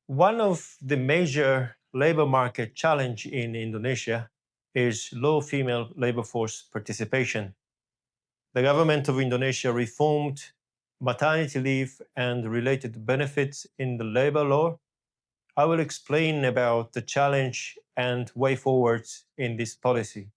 One of the major labor market challenge in Indonesia is low female labor force participation. The government of Indonesia reformed maternity leave and related benefits in the labor law. I will explain about the challenge and way forward in this policy.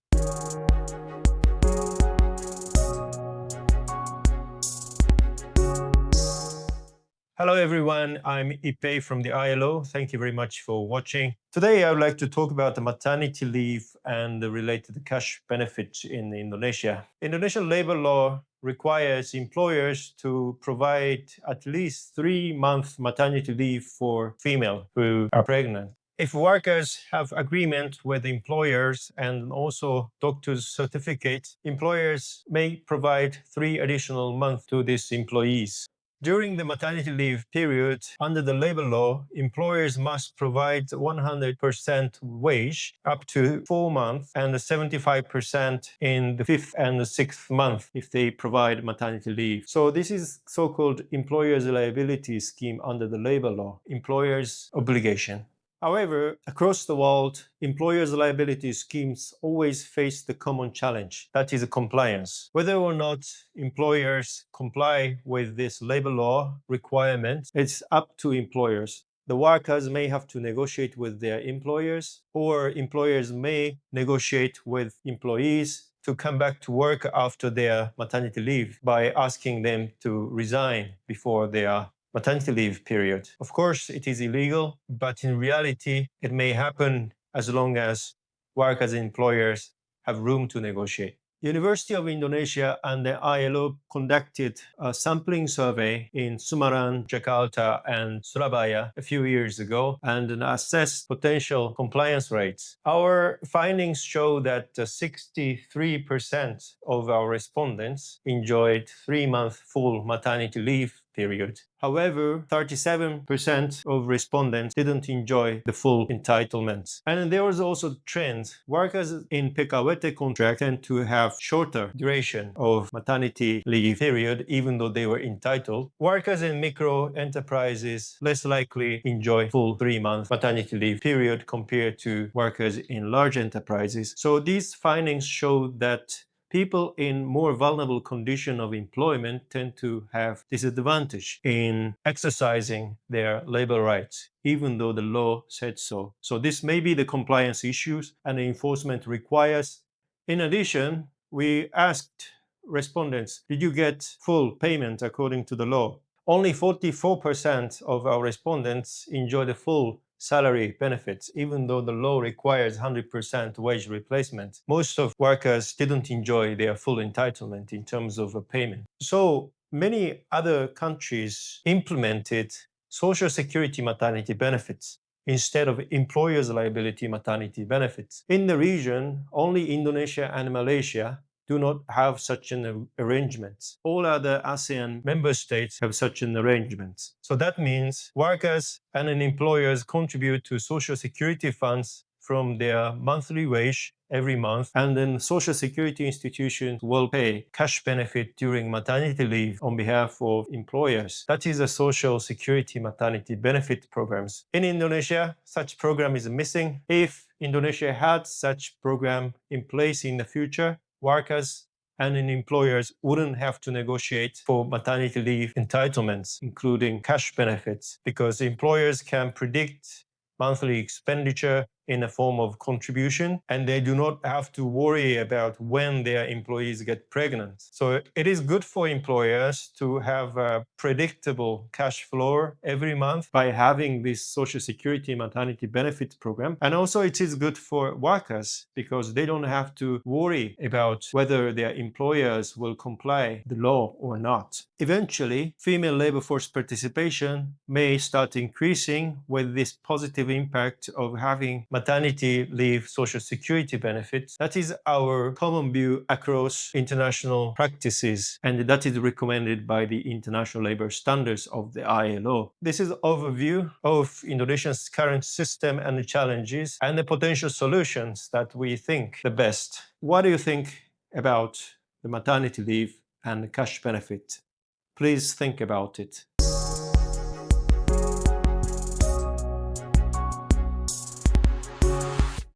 Hello everyone, I'm Ippei from the ILO. Thank you very much for watching. Today I would like to talk about the maternity leave and the related cash benefits in Indonesia. Indonesian labor law requires employers to provide at least 3 months maternity leave for females who are pregnant. If workers have agreement with employers and also doctor's certificate, employers may provide 3 additional months to these employees. During the maternity leave period, under the labor law, employers must provide 100% wage up to 4 months and 75% in the 5th and the 6th month if they provide maternity leave. So this is so-called employer's liability scheme under the labor law, employer's obligation. However, across the world, employers' liability schemes always face the common challenge, that is compliance. Whether or not employers comply with this labor law requirement, it's up to employers. The workers may have to negotiate with their employers, or employers may negotiate with employees to come back to work after their maternity leave by asking them to resign before their maternity leave period. Of course, it is illegal, but in reality, it may happen as long as workers and employers have room to negotiate. University of Indonesia and the ILO conducted a sampling survey in Semarang, Jakarta, and Surabaya a few years ago and assessed potential compliance rates. Our findings show that 63% of our respondents enjoyed 3-month full maternity leave period. However, 37% of respondents didn't enjoy the full entitlements. And there was also a trend. Workers in PKWT contract tend to have shorter duration of maternity leave period, even though they were entitled. Workers in micro enterprises less likely enjoy full 3-month maternity leave period compared to workers in large enterprises. So these findings show that people in more vulnerable condition of employment tend to have disadvantage in exercising their labor rights, even though the law said so. So this may be the compliance issues and the enforcement requires. In addition, we asked respondents, did you get full payment according to the law? Only 44% of our respondents enjoy the full salary benefits, even though the law requires 100% wage replacement. Most of workers didn't enjoy their full entitlement in terms of a payment. So many other countries implemented Social Security maternity benefits instead of employers' liability maternity benefits. In the region, only Indonesia and Malaysia do not have such an arrangement. All other ASEAN member states have such an arrangement. So that means workers and employers contribute to Social Security funds from their monthly wage every month, and then Social Security institutions will pay cash benefit during maternity leave on behalf of employers. That is a Social Security maternity benefit programs. In Indonesia, such program is missing. If Indonesia had such program in place in the future, workers and employers wouldn't have to negotiate for maternity leave entitlements, including cash benefits, because employers can predict monthly expenditure in the form of contribution, and they do not have to worry about when their employees get pregnant. So it is good for employers to have a predictable cash flow every month by having this Social Security maternity benefit program. And also it is good for workers because they don't have to worry about whether their employers will comply the law or not. Eventually, female labor force participation may start increasing with this positive impact of having maternity leave Social Security benefits. That is our common view across international practices, and that is recommended by the International Labor Standards of the ILO. This is an overview of Indonesia's current system and the challenges and the potential solutions that we think the best. What do you think about the maternity leave and the cash benefit? Please think about it.